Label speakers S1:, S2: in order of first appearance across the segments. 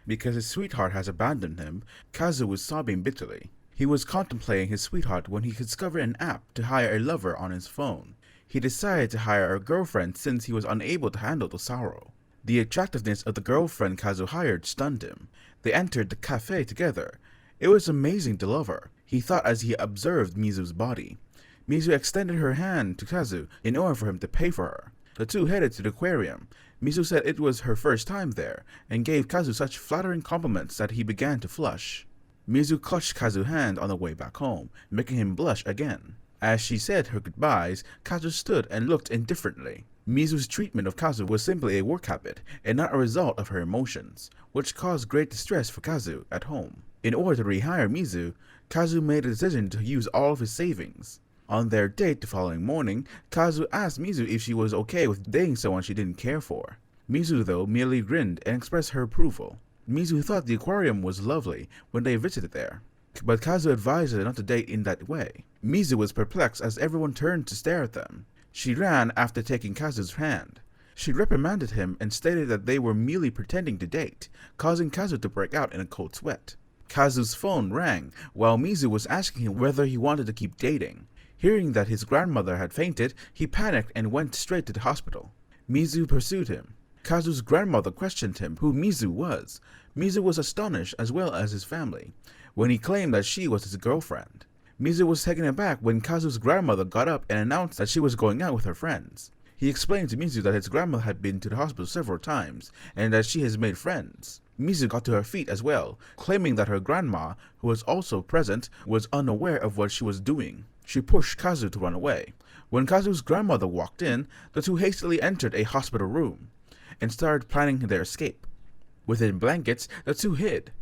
S1: Because his sweetheart has abandoned him, Kazu was sobbing bitterly. He was contemplating his sweetheart when he discovered an app to hire a lover on his phone. He decided to hire a girlfriend since he was unable to handle the sorrow. The attractiveness of the girlfriend Kazu hired stunned him. They entered the cafe together. It was amazing to love her, he thought as he observed Mizu's body. Mizu extended her hand to Kazu in order for him to pay for her. The two headed to the aquarium. Mizu said it was her first time there, and gave Kazu such flattering compliments that he began to flush. Mizu clutched Kazu's hand on the way back home, making him blush again. As she said her goodbyes, Kazu stood and looked indifferently. Mizu's treatment of Kazu was simply a work habit, and not a result of her emotions, which caused great distress for Kazu at home. In order to rehire Mizu, Kazu made a decision to use all of his savings. On their date the following morning, Kazu asked Mizu if she was okay with dating someone she didn't care for. Mizu, though, merely grinned and expressed her approval. Mizu thought the aquarium was lovely when they visited there, but Kazu advised her not to date in that way. Mizu was perplexed as everyone turned to stare at them. She ran after taking Kazu's hand. She reprimanded him and stated that they were merely pretending to date, causing Kazu to break out in a cold sweat. Kazu's phone rang while Mizu was asking him whether he wanted to keep dating. Hearing that his grandmother had fainted, he panicked and went straight to the hospital. Mizu pursued him. Kazu's grandmother questioned him who Mizu was. Mizu was astonished as well as his family, when he claimed that she was his girlfriend. Mizu was taken aback when Kazu's grandmother got up and announced that she was going out with her friends. He explained to Mizu that his grandmother had been to the hospital several times, and that she has made friends. Mizu got to her feet as well, claiming that her grandma, who was also present, was unaware of what she was doing. She pushed Kazu to run away. When Kazu's grandmother walked in, the two hastily entered a hospital room and started planning their escape. Within blankets, the two hid.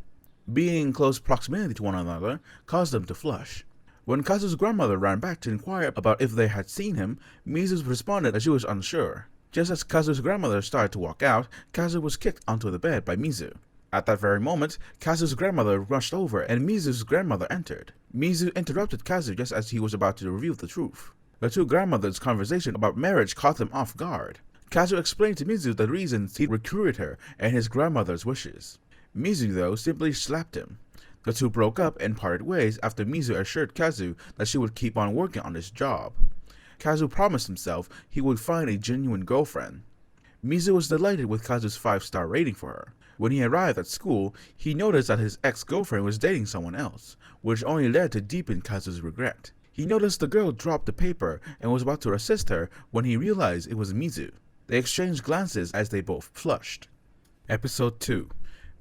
S1: Being in close proximity to one another caused them to flush. When Kazu's grandmother ran back to inquire about if they had seen him, Mizu responded that she was unsure. Just as Kazu's grandmother started to walk out, Kazu was kicked onto the bed by Mizu. At that very moment, Kazu's grandmother rushed over and Mizu's grandmother entered. Mizu interrupted Kazu just as he was about to reveal the truth. The two grandmothers' conversation about marriage caught them off guard. Kazu explained to Mizu the reasons he recruited her and his grandmother's wishes. Mizu, though, simply slapped him. The two broke up and parted ways after Mizu assured Kazu that she would keep on working on his job. Kazu promised himself he would find a genuine girlfriend. Mizu was delighted with Kazu's 5-star rating for her. When he arrived at school, he noticed that his ex-girlfriend was dating someone else, which only led to deepen Kazu's regret. He noticed the girl dropped the paper and was about to assist her when he realized it was Mizu. They exchanged glances as they both flushed. Episode 2.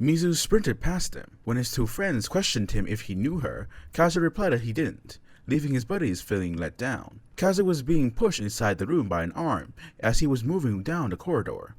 S1: Mizu sprinted past him. When his two friends questioned him if he knew her, Kazu replied that he didn't, leaving his buddies feeling let down. Kazu was being pushed inside the room by an arm as he was moving down the corridor.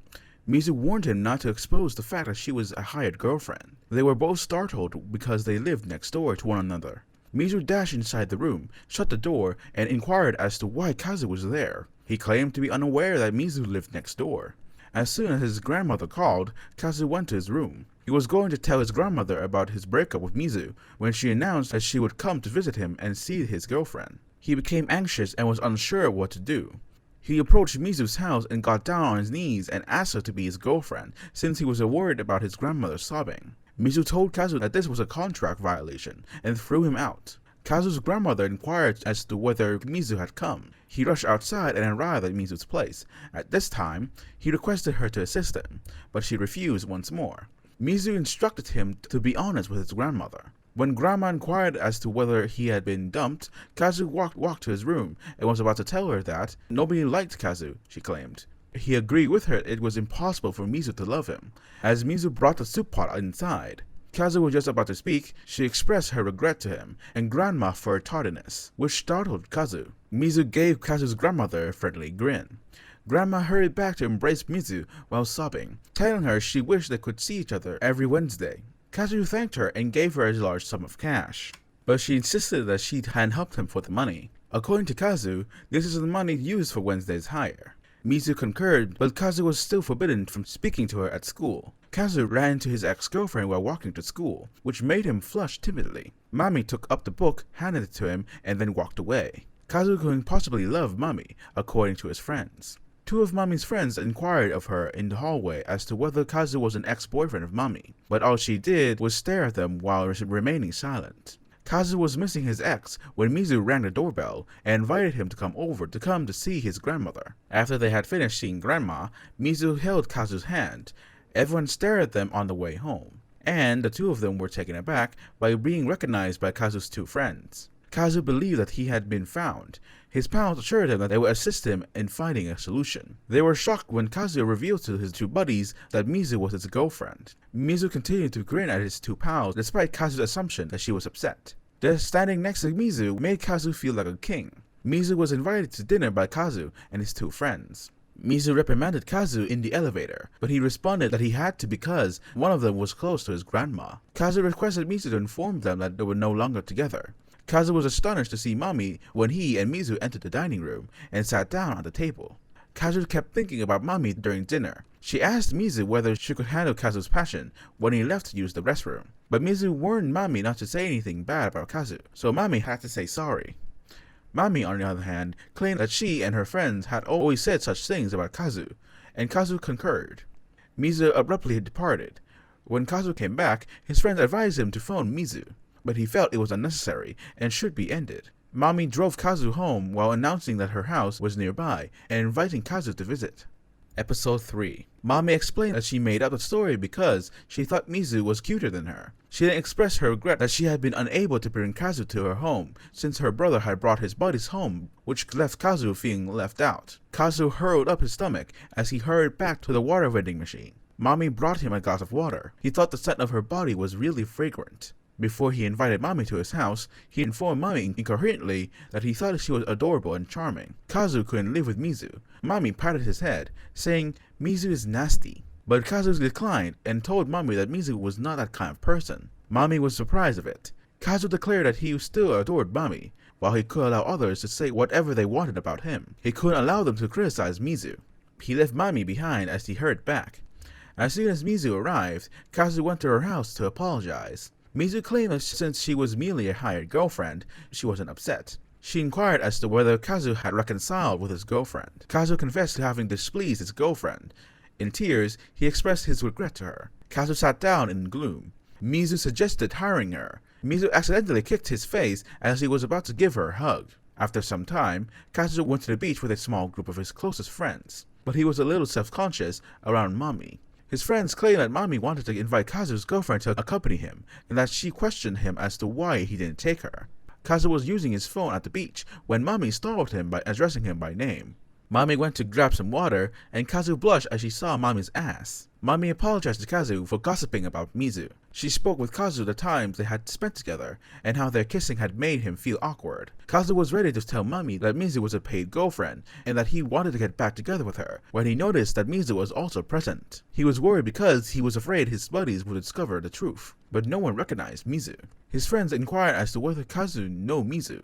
S1: Mizu warned him not to expose the fact that she was a hired girlfriend. They were both startled because they lived next door to one another. Mizu dashed inside the room, shut the door, and inquired as to why Kazu was there. He claimed to be unaware that Mizu lived next door. As soon as his grandmother called, Kazu went to his room. He was going to tell his grandmother about his breakup with Mizu when she announced that she would come to visit him and see his girlfriend. He became anxious and was unsure what to do. He approached Mizu's house and got down on his knees and asked her to be his girlfriend since he was worried about his grandmother sobbing. Mizu told Kazu that this was a contract violation and threw him out. Kazu's grandmother inquired as to whether Mizu had come. He rushed outside and arrived at Mizu's place. At this time, he requested her to assist him, but she refused once more. Mizu instructed him to be honest with his grandmother. When Grandma inquired as to whether he had been dumped, Kazu walked to his room and was about to tell her that nobody liked Kazu, she claimed. He agreed with her it was impossible for Mizu to love him, as Mizu brought the soup pot inside. Kazu was just about to speak, she expressed her regret to him and Grandma for her tardiness, which startled Kazu. Mizu gave Kazu's grandmother a friendly grin. Grandma hurried back to embrace Mizu while sobbing, telling her she wished they could see each other every Wednesday. Kazu thanked her and gave her a large sum of cash, but she insisted that she had helped him for the money. According to Kazu, this is the money used for Wednesday's hire. Mizu concurred, but Kazu was still forbidden from speaking to her at school. Kazu ran into his ex-girlfriend while walking to school, which made him flush timidly. Mami took up the book, handed it to him, and then walked away. Kazu couldn't possibly love Mami, according to his friends. Two of Mami's friends inquired of her in the hallway as to whether Kazu was an ex-boyfriend of Mami, but all she did was stare at them while remaining silent. Kazu was missing his ex when Mizu rang the doorbell and invited him to come over to see his grandmother. After they had finished seeing Grandma, Mizu held Kazu's hand. Everyone stared at them on the way home, and the two of them were taken aback by being recognized by Kazu's two friends. Kazu believed that he had been found. His pals assured him that they would assist him in finding a solution. They were shocked when Kazu revealed to his two buddies that Mizu was his girlfriend. Mizu continued to grin at his two pals despite Kazu's assumption that she was upset. Just standing next to Mizu made Kazu feel like a king. Mizu was invited to dinner by Kazu and his two friends. Mizu reprimanded Kazu in the elevator, but he responded that he had to because one of them was close to his grandma. Kazu requested Mizu to inform them that they were no longer together. Kazu was astonished to see Mami when he and Mizu entered the dining room and sat down at the table. Kazu kept thinking about Mami during dinner. She asked Mizu whether she could handle Kazu's passion when he left to use the restroom, but Mizu warned Mami not to say anything bad about Kazu, so Mami had to say sorry. Mami, on the other hand, claimed that she and her friends had always said such things about Kazu, and Kazu concurred. Mizu abruptly departed. When Kazu came back, his friends advised him to phone Mizu, but he felt it was unnecessary and should be ended. Mami drove Kazu home while announcing that her house was nearby and inviting Kazu to visit. Episode 3. Mami explained that she made up the story because she thought Mizu was cuter than her. She then expressed her regret that she had been unable to bring Kazu to her home since her brother had brought his buddies home, which left Kazu feeling left out. Kazu hurled up his stomach as he hurried back to the water vending machine. Mami brought him a glass of water. He thought the scent of her body was really fragrant. Before he invited Mami to his house, he informed Mami incoherently that he thought she was adorable and charming. Kazu couldn't live with Mizu. Mami patted his head, saying, "Mizu is nasty." But Kazu declined and told Mami that Mizu was not that kind of person. Mami was surprised of it. Kazu declared that he still adored Mami, while he could allow others to say whatever they wanted about him. He couldn't allow them to criticize Mizu. He left Mami behind as he hurried back. As soon as Mizu arrived, Kazu went to her house to apologize. Mizu claimed that since she was merely a hired girlfriend, she wasn't upset. She inquired as to whether Kazu had reconciled with his girlfriend. Kazu confessed to having displeased his girlfriend. In tears, he expressed his regret to her. Kazu sat down in gloom. Mizu suggested hiring her. Mizu accidentally kicked his face as he was about to give her a hug. After some time, Kazu went to the beach with a small group of his closest friends, but he was a little self-conscious around Mami. His friends claimed that Mami wanted to invite Kazu's girlfriend to accompany him, and that she questioned him as to why he didn't take her. Kazu was using his phone at the beach when Mami startled him by addressing him by name. Mami went to grab some water, and Kazu blushed as she saw Mami's ass. Mami apologized to Kazu for gossiping about Mizu. She spoke with Kazu the times they had spent together, and how their kissing had made him feel awkward. Kazu was ready to tell Mami that Mizu was a paid girlfriend, and that he wanted to get back together with her, when he noticed that Mizu was also present. He was worried because he was afraid his buddies would discover the truth, but no one recognized Mizu. His friends inquired as to whether Kazu knew Mizu,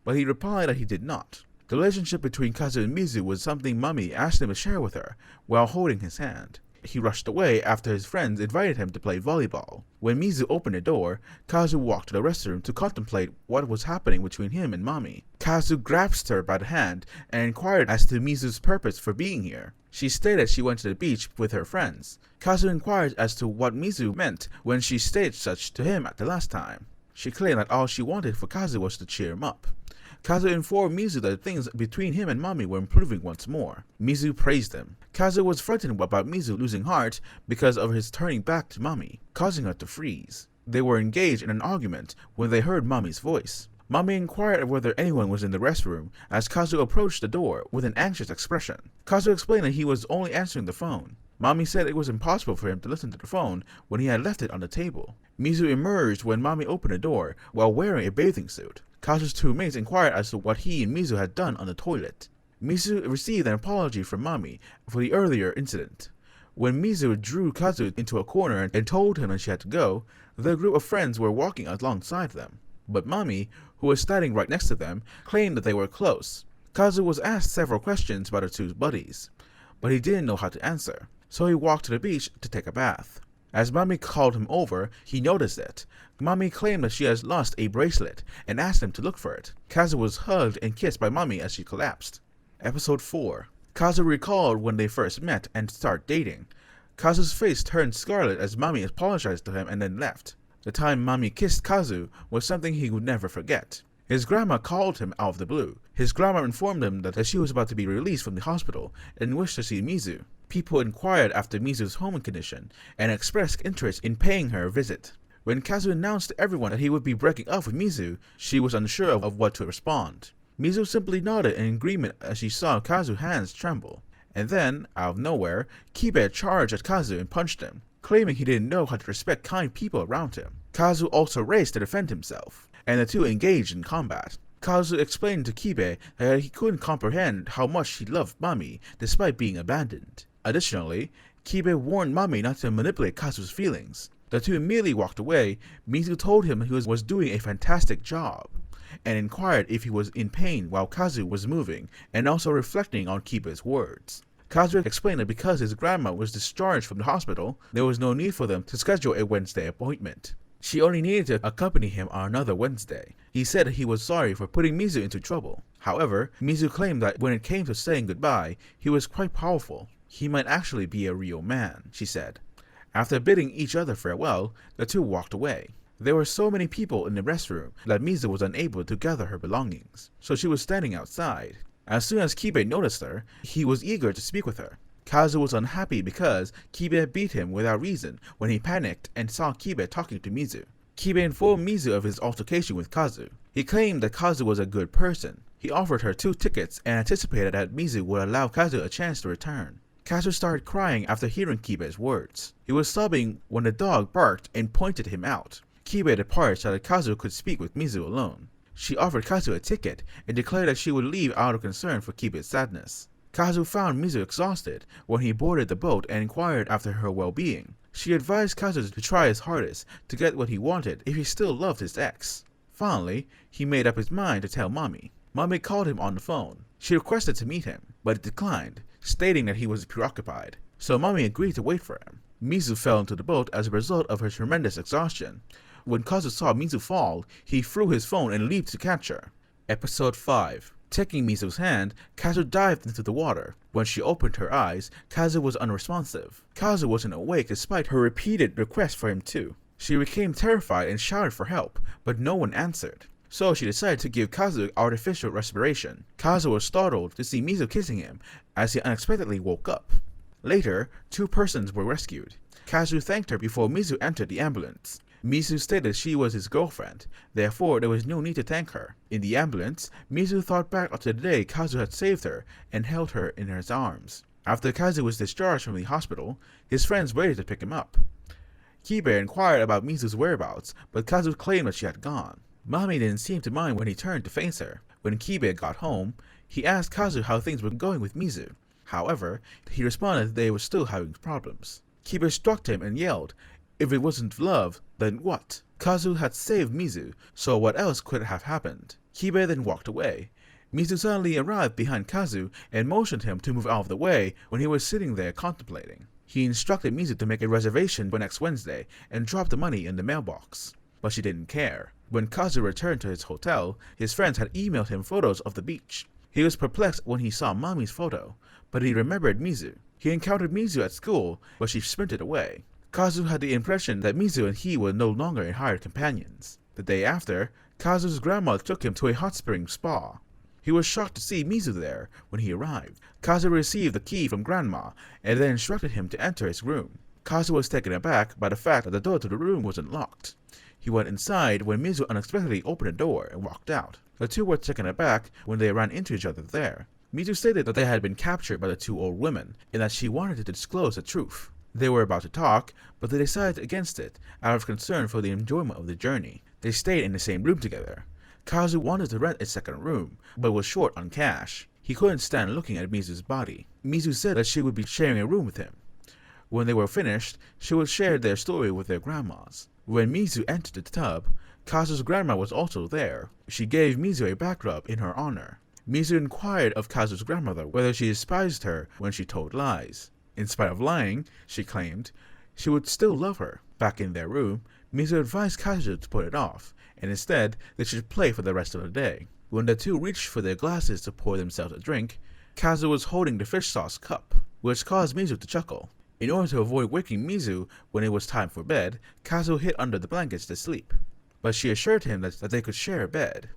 S1: but he replied that he did not. The relationship between Kazu and Mizu was something Mami asked him to share with her, while holding his hand. He rushed away after his friends invited him to play volleyball. When Mizu opened the door, Kazu walked to the restroom to contemplate what was happening between him and Mami. Kazu grasped her by the hand and inquired as to Mizu's purpose for being here. She stated she went to the beach with her friends. Kazu inquired as to what Mizu meant when she stated such to him at the last time. She claimed that all she wanted for Kazu was to cheer him up. Kazu informed Mizu that things between him and Mami were improving once more. Mizu praised him. Kazu was frightened about Mizu losing heart because of his turning back to Mami, causing her to freeze. They were engaged in an argument when they heard Mami's voice. Mami inquired whether anyone was in the restroom as Kazu approached the door with an anxious expression. Kazu explained that he was only answering the phone. Mami said it was impossible for him to listen to the phone when he had left it on the table. Mizu emerged when Mami opened the door while wearing a bathing suit. Kazu's two mates inquired as to what he and Mizu had done on the toilet. Mizu received an apology from Mami for the earlier incident. When Mizu drew Kazu into a corner and told him that she had to go, the group of friends were walking alongside them. But Mami, who was standing right next to them, claimed that they were close. Kazu was asked several questions about her two buddies, but he didn't know how to answer, so he walked to the beach to take a bath. As Mami called him over, he noticed it. Mami claimed that she has lost a bracelet and asked him to look for it. Kazu was hugged and kissed by Mami as she collapsed. Episode 4. Kazu recalled when they first met and started dating. Kazu's face turned scarlet as Mami apologized to him and then left. The time Mami kissed Kazu was something he would never forget. His grandma called him out of the blue. His grandma informed him that she was about to be released from the hospital and wished to see Mizu. People inquired after Mizu's home condition and expressed interest in paying her a visit. When Kazu announced to everyone that he would be breaking up with Mizu, she was unsure of what to respond. Mizu simply nodded in agreement as she saw Kazu's hands tremble. And then, out of nowhere, Kibe charged at Kazu and punched him, claiming he didn't know how to respect kind people around him. Kazu also raced to defend himself, and the two engaged in combat. Kazu explained to Kibe that he couldn't comprehend how much he loved Mami despite being abandoned. Additionally, Kibe warned Mami not to manipulate Kazu's feelings. The two immediately walked away. Mizu told him he was doing a fantastic job, and inquired if he was in pain while Kazu was moving, and also reflecting on Kibe's words. Kazu explained that because his grandma was discharged from the hospital, there was no need for them to schedule a Wednesday appointment. She only needed to accompany him on another Wednesday. He said he was sorry for putting Mizu into trouble. However, Mizu claimed that when it came to saying goodbye, he was quite powerful. He might actually be a real man, she said. After bidding each other farewell, the two walked away. There were so many people in the restroom that Mizu was unable to gather her belongings, so she was standing outside. As soon as Kibe noticed her, he was eager to speak with her. Kazu was unhappy because Kibe beat him without reason when he panicked and saw Kibe talking to Mizu. Kibe informed Mizu of his altercation with Kazu. He claimed that Kazu was a good person. He offered her 2 tickets and anticipated that Mizu would allow Kazu a chance to return. Kazu started crying after hearing Kibe's words. He was sobbing when the dog barked and pointed him out. Kibe departed so that Kazu could speak with Mizu alone. She offered Kazu a ticket and declared that she would leave out of concern for Kibe's sadness. Kazu found Mizu exhausted when he boarded the boat and inquired after her well-being. She advised Kazu to try his hardest to get what he wanted if he still loved his ex. Finally, he made up his mind to tell Mami. Mami called him on the phone. She requested to meet him, but declined, stating that he was preoccupied. So Mami agreed to wait for him. Mizu fell into the boat as a result of her tremendous exhaustion. When Kazu saw Mizu fall, he threw his phone and leaped to catch her. Episode 5. Taking Mizu's hand, Kazu dived into the water. When she opened her eyes, Kazu was unresponsive. Kazu wasn't awake despite her repeated requests for him to. She became terrified and shouted for help, but no one answered. So she decided to give Kazu artificial respiration. Kazu was startled to see Mizu kissing him as he unexpectedly woke up. Later, 2 persons were rescued. Kazu thanked her before Mizu entered the ambulance. Mizu stated she was his girlfriend, therefore there was no need to thank her. In the ambulance, Mizu thought back to the day Kazu had saved her and held her in his arms. After Kazu was discharged from the hospital, his friends waited to pick him up. Kibe inquired about Mizu's whereabouts, but Kazu claimed that she had gone. Mami didn't seem to mind when he turned to face her. When Kibe got home, he asked Kazu how things were going with Mizu. However, he responded that they were still having problems. Kibe struck him and yelled, "If it wasn't love, then what?" Kazu had saved Mizu, so what else could have happened? Kibe then walked away. Mizu suddenly arrived behind Kazu and motioned him to move out of the way when he was sitting there contemplating. He instructed Mizu to make a reservation for next Wednesday and drop the money in the mailbox. But she didn't care. When Kazu returned to his hotel, his friends had emailed him photos of the beach. He was perplexed when he saw Mami's photo, but he remembered Mizu. He encountered Mizu at school, but she sprinted away. Kazu had the impression that Mizu and he were no longer hired companions. The day after, Kazu's grandma took him to a hot spring spa. He was shocked to see Mizu there when he arrived. Kazu received the key from grandma and then instructed him to enter his room. Kazu was taken aback by the fact that the door to the room wasn't locked. He went inside when Mizu unexpectedly opened the door and walked out. The two were taken aback when they ran into each other there. Mizu stated that they had been captured by the 2 old women and that she wanted to disclose the truth. They were about to talk, but they decided against it out of concern for the enjoyment of the journey. They stayed in the same room together. Kazu wanted to rent a second room, but was short on cash. He couldn't stand looking at Mizu's body. Mizu said that she would be sharing a room with him. When they were finished, she would share their story with their grandmas. When Mizu entered the tub, Kazu's grandma was also there. She gave Mizu a back rub in her honor. Mizu inquired of Kazu's grandmother whether she despised her when she told lies. In spite of lying, she claimed, she would still love her. Back in their room, Mizu advised Kazu to put it off, and instead they should play for the rest of the day. When the two reached for their glasses to pour themselves a drink, Kazu was holding the fish sauce cup, which caused Mizu to chuckle. In order to avoid waking Mizu when it was time for bed, Kazu hid under the blankets to sleep, but she assured him that they could share a bed.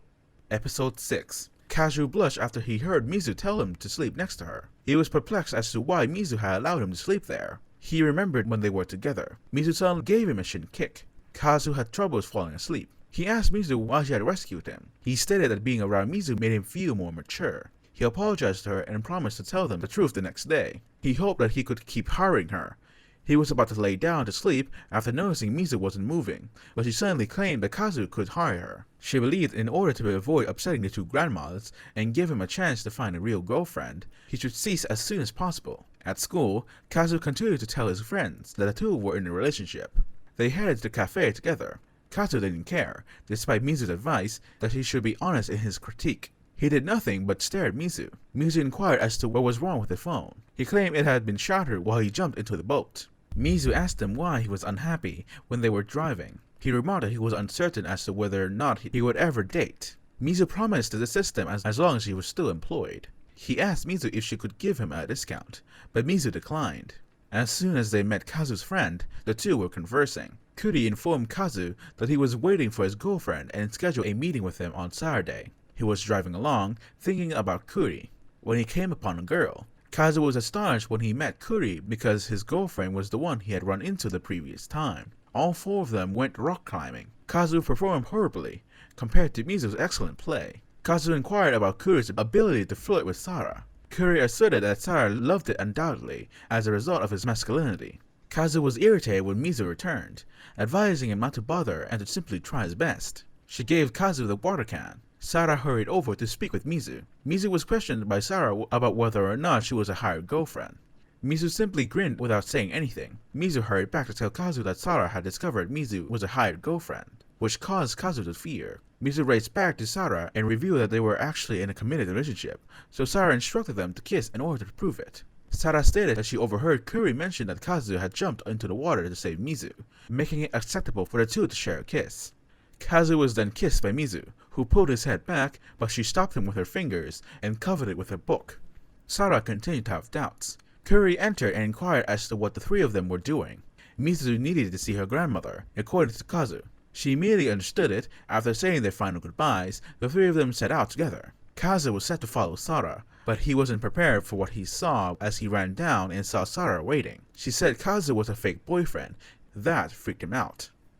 S1: Episode 6. Kazu blushed after he heard Mizu tell him to sleep next to her. He was perplexed as to why Mizu had allowed him to sleep there. He remembered when they were together. Mizu suddenly gave him a shin kick. Kazu had troubles falling asleep. He asked Mizu why she had rescued him. He stated that being around Mizu made him feel more mature. He apologized to her and promised to tell them the truth the next day. He hoped that he could keep hiring her. He was about to lay down to sleep after noticing Mizu wasn't moving, but she suddenly claimed that Kazu could hire her. She believed in order to avoid upsetting the two grandmothers and give him a chance to find a real girlfriend, he should cease as soon as possible. At school, Kazu continued to tell his friends that the two were in a relationship. They headed to the cafe together. Kazu didn't care, despite Mizu's advice that he should be honest in his critique. He did nothing but stare at Mizu. Mizu inquired as to what was wrong with the phone. He claimed it had been shattered while he jumped into the boat. Mizu asked him why he was unhappy when they were driving. He remarked that he was uncertain as to whether or not he would ever date. Mizu promised to assist him as long as he was still employed. He asked Mizu if she could give him a discount, but Mizu declined. As soon as they met Kazu's friend, the two were conversing. Kuri informed Kazu that he was waiting for his girlfriend and scheduled a meeting with him on Saturday. He was driving along, thinking about Kuri, when he came upon a girl. Kazu was astonished when he met Kuri because his girlfriend was the one he had run into the previous time. All four of them went rock climbing. Kazu performed horribly, compared to Mizu's excellent play. Kazu inquired about Kuri's ability to flirt with Sara. Kuri asserted that Sara loved it undoubtedly as a result of his masculinity. Kazu was irritated when Mizu returned, advising him not to bother and to simply try his best. She gave Kazu the water can. Sara hurried over to speak with Mizu. Mizu was questioned by Sara about whether or not she was a hired girlfriend. Mizu simply grinned without saying anything. Mizu hurried back to tell Kazu that Sara had discovered Mizu was a hired girlfriend, which caused Kazu to fear. Mizu raced back to Sara and revealed that they were actually in a committed relationship, so Sara instructed them to kiss in order to prove it. Sara stated that she overheard Kuri mention that Kazu had jumped into the water to save Mizu, making it acceptable for the two to share a kiss. Kazu was then kissed by Mizu, who pulled his head back, but she stopped him with her fingers and covered it with her book. Sara continued to have doubts. Kuri entered and inquired as to what the three of them were doing. Mizu needed to see her grandmother, according to Kazu. She immediately understood it. After saying their final goodbyes, the three of them set out together. Kazu was set to follow Sara, but he wasn't prepared for what he saw as he ran down and saw Sara waiting. She said Kazu was a fake boyfriend. That freaked him out.